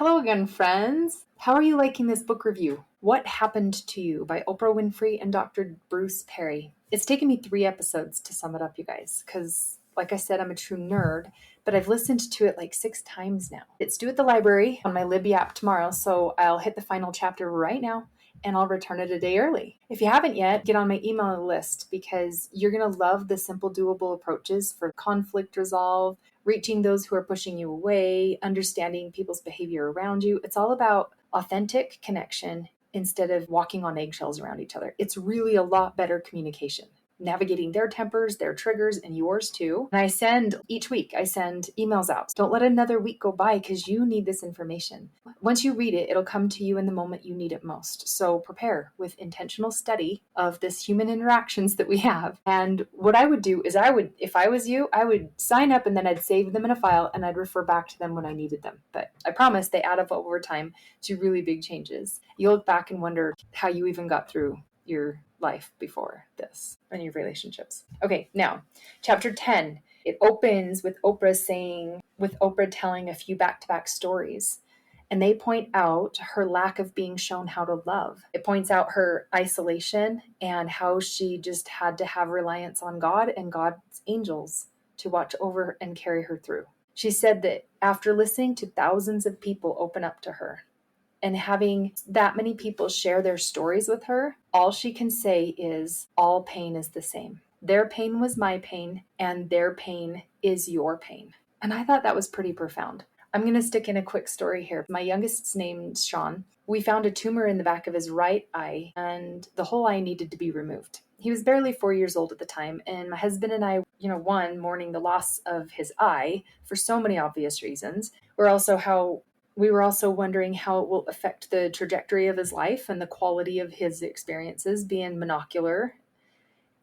Hello again, friends. How are you liking this book review? What Happened to You by Oprah Winfrey and Dr. Bruce Perry. It's taken me 3 episodes to sum it up, you guys, because like I said, I'm a true nerd, but I've listened to it like 6 times now. It's due at the library on my Libby app tomorrow, so I'll hit the final chapter right now and I'll return it a day early. If you haven't yet, get on my email list because you're going to love the simple, doable approaches for conflict resolve, reaching those who are pushing you away, understanding people's behavior around you. It's all about authentic connection instead of walking on eggshells around each other. It's really a lot better communication, navigating their tempers, their triggers, and yours too. And each week, I send emails out. Don't let another week go by because you need this information. Once you read it, it'll come to you in the moment you need it most. So prepare with intentional study of this human interactions that we have. And what I would do is if I was you, I would sign up and then I'd save them in a file and I'd refer back to them when I needed them. But I promise they add up over time to really big changes. You'll look back and wonder how you even got through your life before this and your relationships. Okay, now, chapter 10. It opens with Oprah telling a few back-to-back stories. And they point out her lack of being shown how to love. It points out her isolation and how she just had to have reliance on God and God's angels to watch over and carry her through. She said that after listening to thousands of people open up to her, and having that many people share their stories with her, all she can say is, all pain is the same. Their pain was my pain, and their pain is your pain. And I thought that was pretty profound. I'm going to stick in a quick story here. My youngest's name's Sean. We found a tumor in the back of his right eye, and the whole eye needed to be removed. He was barely 4 years old at the time, and my husband and I, mourning the loss of his eye for so many obvious reasons. We were also wondering how it will affect the trajectory of his life and the quality of his experiences being monocular.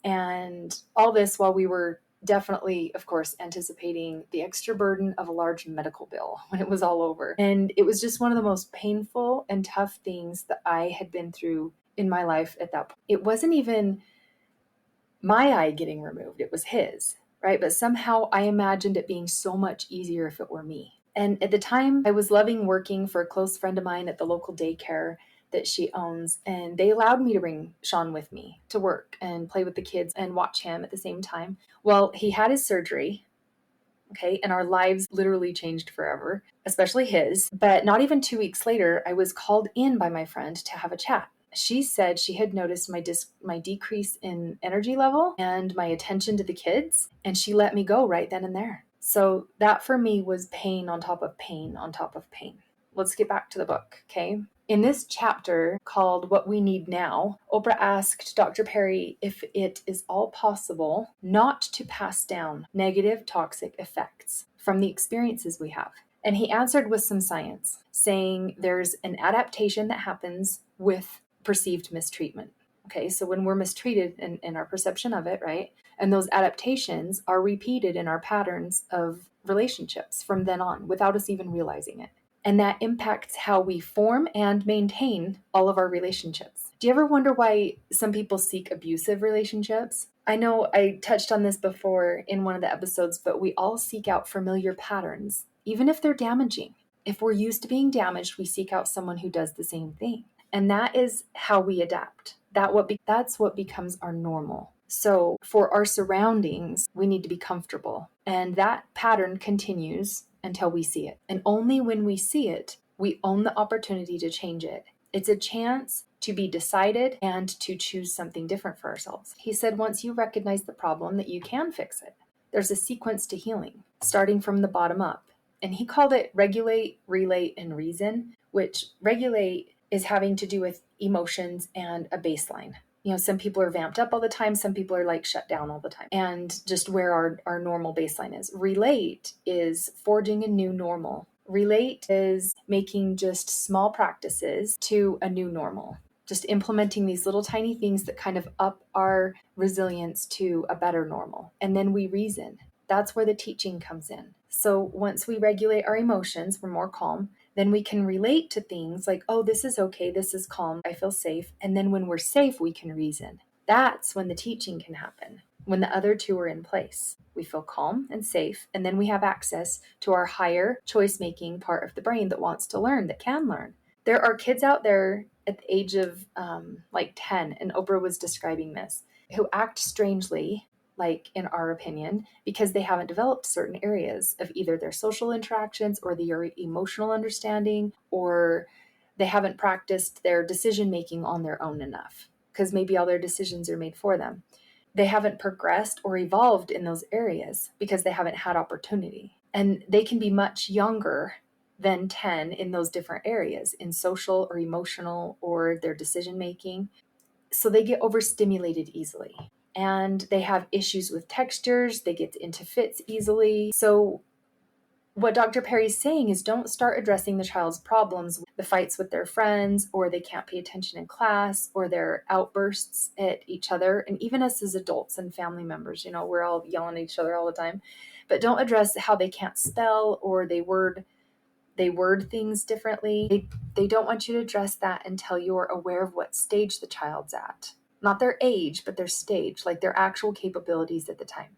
And all this while we were definitely, of course, anticipating the extra burden of a large medical bill when it was all over. And it was just one of the most painful and tough things that I had been through in my life at that point. It wasn't even my eye getting removed, it was his, right? But somehow I imagined it being so much easier if it were me. And at the time, I was loving working for a close friend of mine at the local daycare that she owns. And they allowed me to bring Sean with me to work and play with the kids and watch him at the same time. Well, he had his surgery. Okay. And our lives literally changed forever, especially his. But not even 2 weeks later, I was called in by my friend to have a chat. She said she had noticed my decrease in energy level and my attention to the kids, and she let me go right then and there. So that for me was pain on top of pain on top of pain. Let's get back to the book, okay? In this chapter called What We Need Now, Oprah asked Dr. Perry if it is all possible not to pass down negative toxic effects from the experiences we have. And he answered with some science, saying there's an adaptation that happens with perceived mistreatment. Okay, so when we're mistreated in our perception of it, right? And those adaptations are repeated in our patterns of relationships from then on without us even realizing it. And that impacts how we form and maintain all of our relationships. Do you ever wonder why some people seek abusive relationships? I know I touched on this before in one of the episodes, but we all seek out familiar patterns, even if they're damaging. If we're used to being damaged, we seek out someone who does the same thing. And that is how we adapt. That's what becomes our normal. So for our surroundings, we need to be comfortable. And that pattern continues until we see it. And only when we see it, we own the opportunity to change it. It's a chance to be decided and to choose something different for ourselves. He said once you recognize the problem, that you can fix it. There's a sequence to healing, starting from the bottom up. And he called it regulate, relate, and reason, which regulate is having to do with emotions and a baseline. Some people are vamped up all the time. Some people are like shut down all the time. And just where our normal baseline is. Relate is forging a new normal. Relate is making just small practices to a new normal. Just implementing these little tiny things that kind of up our resilience to a better normal. And then we reason. That's where the teaching comes in. So once we regulate our emotions, we're more calm. Then we can relate to things like, oh, this is okay, this is calm, I feel safe. And then when we're safe, we can reason. That's when the teaching can happen. when the other two are in place. We feel calm and safe, and then we have access to our higher choice-making part of the brain that wants to learn, that can learn. There are kids out there at the age of like 10, and Oprah was describing this, who act strangely, like in our opinion, because they haven't developed certain areas of either their social interactions or their emotional understanding, or they haven't practiced their decision making on their own enough, because maybe all their decisions are made for them. They haven't progressed or evolved in those areas because they haven't had opportunity. And they can be much younger than 10 in those different areas, in social or emotional or their decision making. So they get overstimulated easily, and they have issues with textures. They get into fits easily. So what Dr. Perry's saying is, don't start addressing the child's problems, the fights with their friends, or they can't pay attention in class, or their outbursts at each other. And even us as adults and family members, we're all yelling at each other all the time. But don't address how they can't spell, or they word things differently. They don't want you to address that until you're aware of what stage the child's at. Not their age, but their stage, like their actual capabilities at the time.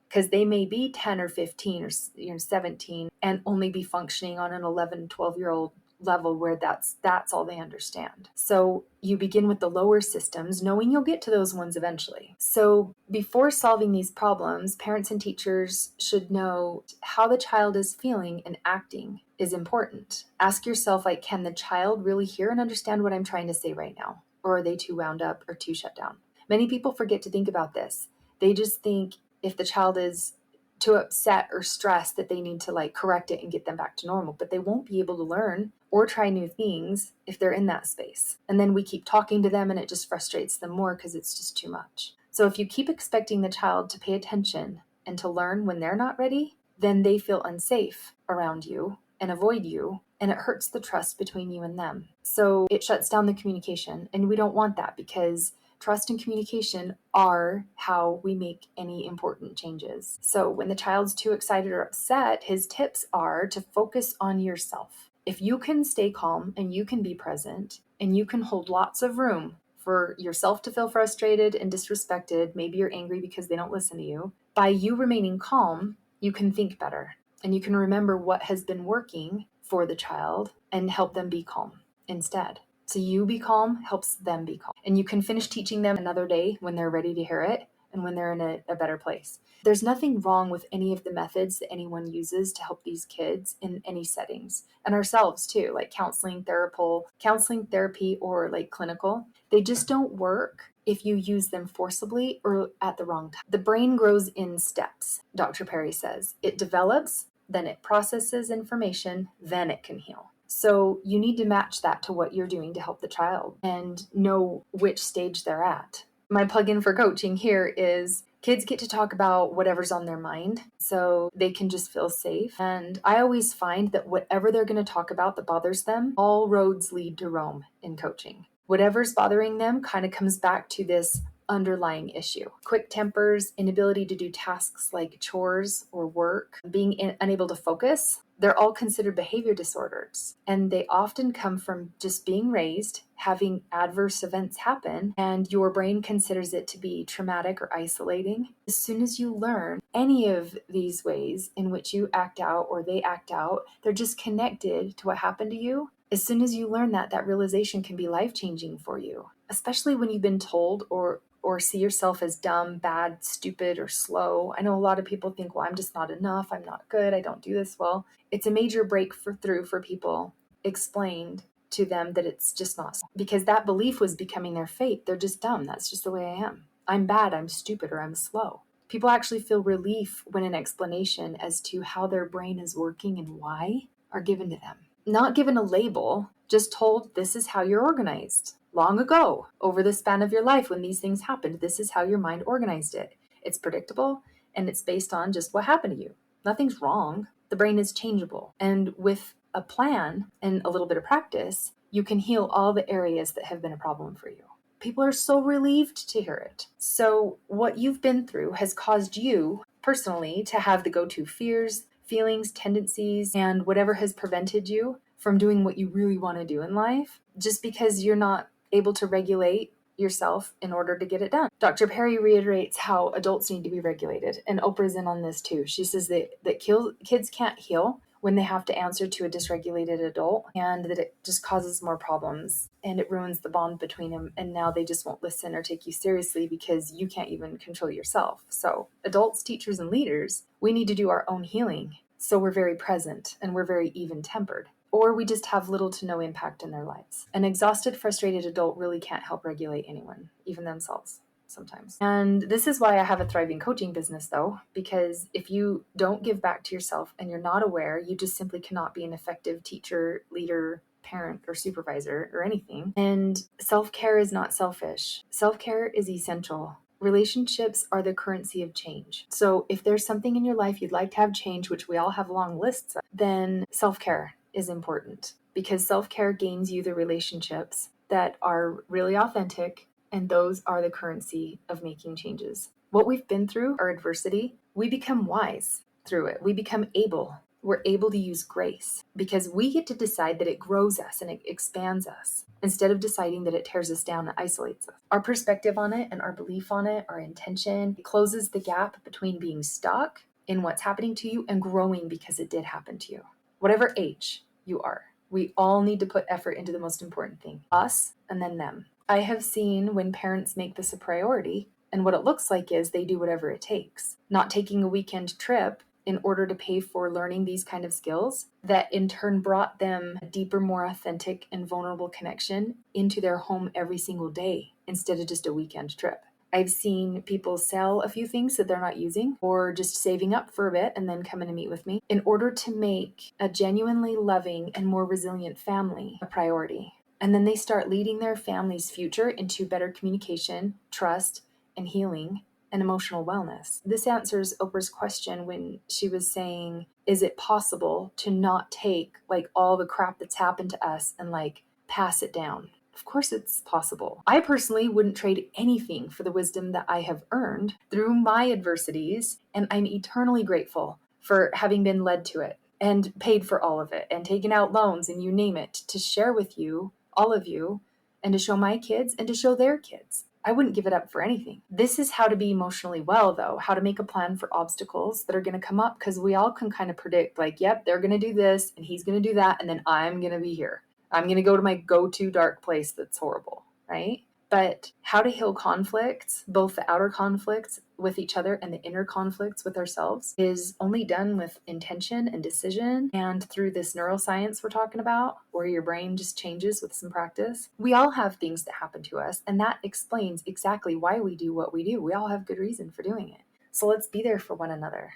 Because they may be 10 or 15 or 17 and only be functioning on an 11, 12-year-old level where that's all they understand. So you begin with the lower systems, knowing you'll get to those ones eventually. So before solving these problems, parents and teachers should know how the child is feeling and acting is important. Ask yourself, can the child really hear and understand what I'm trying to say right now? Or are they too wound up or too shut down? Many people forget to think about this. They just think if the child is too upset or stressed that they need to correct it and get them back to normal, but they won't be able to learn or try new things if they're in that space. And then we keep talking to them and it just frustrates them more because it's just too much. So if you keep expecting the child to pay attention and to learn when they're not ready, then they feel unsafe around you and avoid you, and it hurts the trust between you and them. So it shuts down the communication, and we don't want that, because trust and communication are how we make any important changes. So when the child's too excited or upset, his tips are to focus on yourself. If you can stay calm and you can be present and you can hold lots of room for yourself to feel frustrated and disrespected, maybe you're angry because they don't listen to you, by you remaining calm, you can think better and you can remember what has been working for the child and help them be calm instead. So you be calm helps them be calm. And you can finish teaching them another day when they're ready to hear it and when they're in a better place. There's nothing wrong with any of the methods that anyone uses to help these kids in any settings, and ourselves too, like counseling therapy, or clinical. They just don't work if you use them forcibly or at the wrong time. The brain grows in steps, Dr. Perry says. It develops, then it processes information, then it can heal. So you need to match that to what you're doing to help the child and know which stage they're at. My plug-in for coaching here is kids get to talk about whatever's on their mind, so they can just feel safe. And I always find that whatever they're going to talk about that bothers them, all roads lead to Rome in coaching. Whatever's bothering them kind of comes back to this underlying issue. Quick tempers, inability to do tasks like chores or work, being unable to focus, they're all considered behavior disorders. And they often come from just being raised, having adverse events happen, and your brain considers it to be traumatic or isolating. As soon as you learn any of these ways in which you act out or they act out, they're just connected to what happened to you. As soon as you learn that realization can be life-changing for you, especially when you've been told or see yourself as dumb, bad, stupid, or slow. I know a lot of people think, well, I'm just not enough. I'm not good. I don't do this well. It's a major breakthrough for people explained to them that it's just not, because that belief was becoming their fate. They're just dumb. That's just the way I am. I'm bad. I'm stupid, or I'm slow. People actually feel relief when an explanation as to how their brain is working and why are given to them. Not given a label, just told this is how you're organized. Long ago, over the span of your life when these things happened, this is how your mind organized it. It's predictable and it's based on just what happened to you. Nothing's wrong. The brain is changeable. And with a plan and a little bit of practice, you can heal all the areas that have been a problem for you. People are so relieved to hear it. So what you've been through has caused you personally to have the go-to fears, feelings, tendencies, and whatever has prevented you from doing what you really want to do in life, just because you're not able to regulate yourself in order to get it done. Dr. Perry reiterates how adults need to be regulated, and Oprah's in on this too. She says that kids can't heal when they have to answer to a dysregulated adult, and that it just causes more problems and it ruins the bond between them. And now they just won't listen or take you seriously because you can't even control yourself. So adults, teachers, and leaders, we need to do our own healing. So we're very present and we're very even-tempered. Or we just have little to no impact in their lives. An exhausted, frustrated adult really can't help regulate anyone, even themselves sometimes. And this is why I have a thriving coaching business, though, because if you don't give back to yourself and you're not aware, you just simply cannot be an effective teacher, leader, parent, or supervisor, or anything. And self-care is not selfish. Self-care is essential. Relationships are the currency of change. So if there's something in your life you'd like to have change, which we all have long lists of, then self-care is important, because self-care gains you the relationships that are really authentic, and those are the currency of making changes. What we've been through, our adversity, we become wise through it. We become able. We're able to use grace because we get to decide that it grows us and it expands us instead of deciding that it tears us down and isolates us. Our perspective on it and our belief on it, our intention, it closes the gap between being stuck in what's happening to you and growing because it did happen to you. Whatever age you are, we all need to put effort into the most important thing, us and then them. I have seen when parents make this a priority, and what it looks like is they do whatever it takes, not taking a weekend trip in order to pay for learning these kind of skills that in turn brought them a deeper, more authentic and vulnerable connection into their home every single day instead of just a weekend trip. I've seen people sell a few things that they're not using or just saving up for a bit and then coming to meet with me in order to make a genuinely loving and more resilient family a priority. And then they start leading their family's future into better communication, trust, and healing and emotional wellness. This answers Oprah's question when she was saying, is it possible to not take like all the crap that's happened to us and like pass it down? Of course it's possible. I personally wouldn't trade anything for the wisdom that I have earned through my adversities, and I'm eternally grateful for having been led to it and paid for all of it and taken out loans and you name it to share with you, all of you, and to show my kids and to show their kids. I wouldn't give it up for anything. This is how to be emotionally well, though, how to make a plan for obstacles that are going to come up, because we all can kind of predict like, yep, they're going to do this and he's going to do that, and then I'm going to be here. I'm going to go to my go-to dark place that's horrible, right? But how to heal conflicts, both the outer conflicts with each other and the inner conflicts with ourselves, is only done with intention and decision and through this neuroscience we're talking about, where your brain just changes with some practice. We all have things that happen to us, and that explains exactly why we do what we do. We all have good reason for doing it. So let's be there for one another.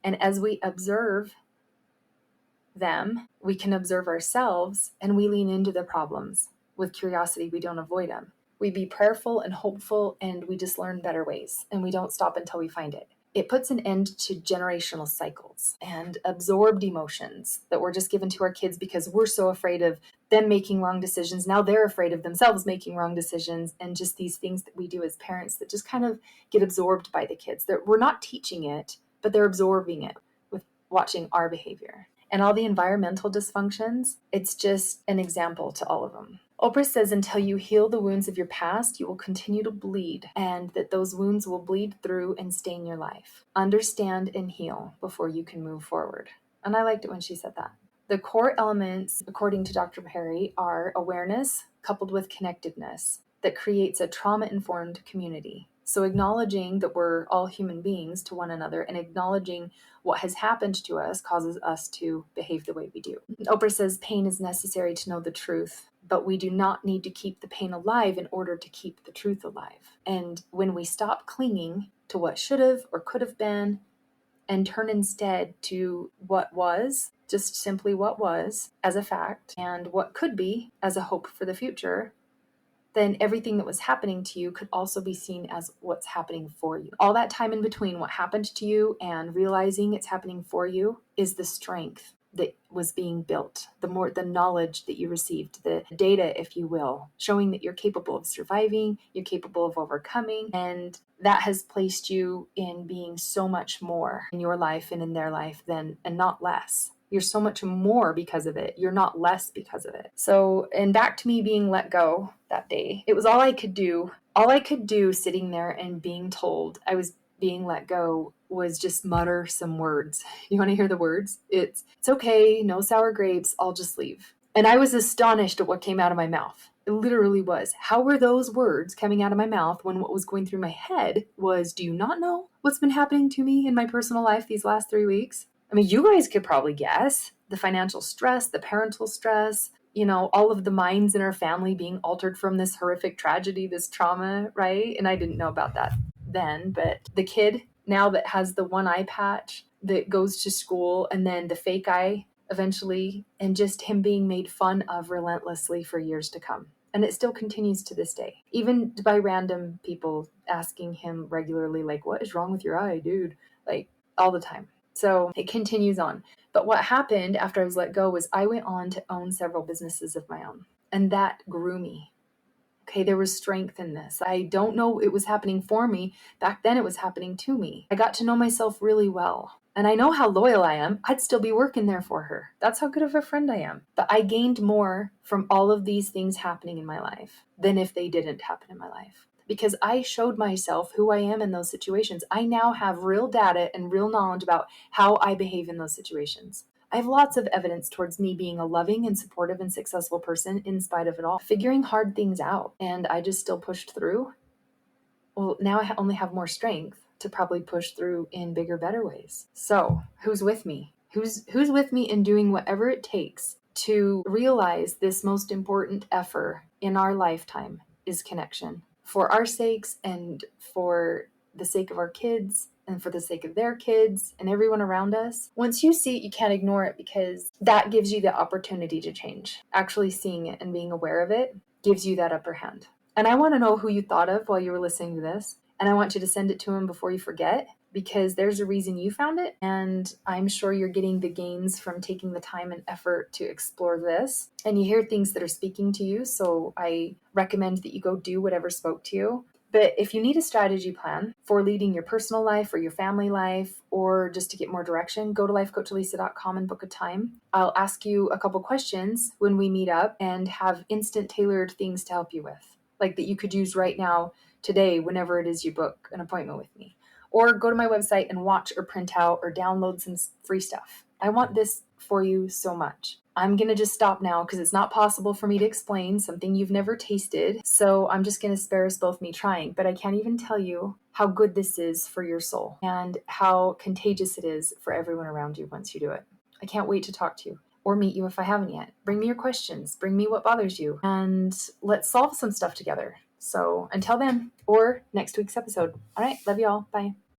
And as we observe them, we can observe ourselves, and we lean into the problems. With curiosity, we don't avoid them. We be prayerful and hopeful, and we just learn better ways, and we don't stop until we find it. It puts an end to generational cycles and absorbed emotions that were just given to our kids because we're so afraid of them making wrong decisions. Now they're afraid of themselves making wrong decisions, and just these things that we do as parents that just kind of get absorbed by the kids. That we're not teaching it, but they're absorbing it with watching our behavior. And all the environmental dysfunctions, it's just an example to all of them. Oprah says until you heal the wounds of your past, you will continue to bleed, and that those wounds will bleed through and stain your life. Understand and heal before you can move forward. And I liked it when she said that. The core elements, according to Dr. Perry, are awareness coupled with connectedness that creates a trauma-informed community. So acknowledging that we're all human beings to one another and acknowledging what has happened to us causes us to behave the way we do. Oprah says pain is necessary to know the truth, but we do not need to keep the pain alive in order to keep the truth alive. And when we stop clinging to what should have or could have been and turn instead to what was, just simply what was as a fact, and what could be as a hope for the future, then everything that was happening to you could also be seen as what's happening for you. All that time in between what happened to you and realizing it's happening for you is the strength that was being built, the knowledge that you received, the data, if you will, showing that you're capable of surviving, you're capable of overcoming, and that has placed you in being so much more in your life and in their life and not less. You're so much more because of it. You're not less because of it. So, and back to me being let go that day. It was all I could do. All I could do sitting there and being told I was being let go was just mutter some words. You want to hear the words? It's okay, no sour grapes, I'll just leave. And I was astonished at what came out of my mouth. It literally was. How were those words coming out of my mouth when what was going through my head was, do you not know what's been happening to me in my personal life these last 3 weeks? I mean, you guys could probably guess the financial stress, the parental stress, all of the minds in our family being altered from this horrific tragedy, this trauma, right? And I didn't know about that then, but the kid now that has the one eye patch that goes to school and then the fake eye eventually, and just him being made fun of relentlessly for years to come. And it still continues to this day, even by random people asking him regularly, like, what is wrong with your eye, dude? Like, all the time. So it continues on. But what happened after I was let go was I went on to own several businesses of my own. And that grew me. Okay, there was strength in this. I don't know it was happening for me. Back then it was happening to me. I got to know myself really well. And I know how loyal I am. I'd still be working there for her. That's how good of a friend I am. But I gained more from all of these things happening in my life than if they didn't happen in my life. Because I showed myself who I am in those situations. I now have real data and real knowledge about how I behave in those situations. I have lots of evidence towards me being a loving and supportive and successful person in spite of it all, figuring hard things out. And I just still pushed through. Well, now I only have more strength to probably push through in bigger, better ways. So who's with me? Who's with me in doing whatever it takes to realize this most important effort in our lifetime is connection, for our sakes and for the sake of our kids and for the sake of their kids and everyone around us. Once you see it, you can't ignore it, because that gives you the opportunity to change. Actually seeing it and being aware of it gives you that upper hand. And I want to know who you thought of while you were listening to this. And I want you to send it to him before you forget, because there's a reason you found it. And I'm sure you're getting the gains from taking the time and effort to explore this. And you hear things that are speaking to you. So I recommend that you go do whatever spoke to you. But if you need a strategy plan for leading your personal life or your family life, or just to get more direction, go to lifecoachalisa.com and book a time. I'll ask you a couple questions when we meet up and have instant tailored things to help you with, like that you could use right now, today, whenever it is you book an appointment with me. Or go to my website and watch or print out or download some free stuff. I want this for you so much. I'm going to just stop now because it's not possible for me to explain something you've never tasted. So I'm just going to spare us both me trying. But I can't even tell you how good this is for your soul and how contagious it is for everyone around you once you do it. I can't wait to talk to you or meet you if I haven't yet. Bring me your questions. Bring me what bothers you. And let's solve some stuff together. So until then, or next week's episode. All right. Love you all. Bye.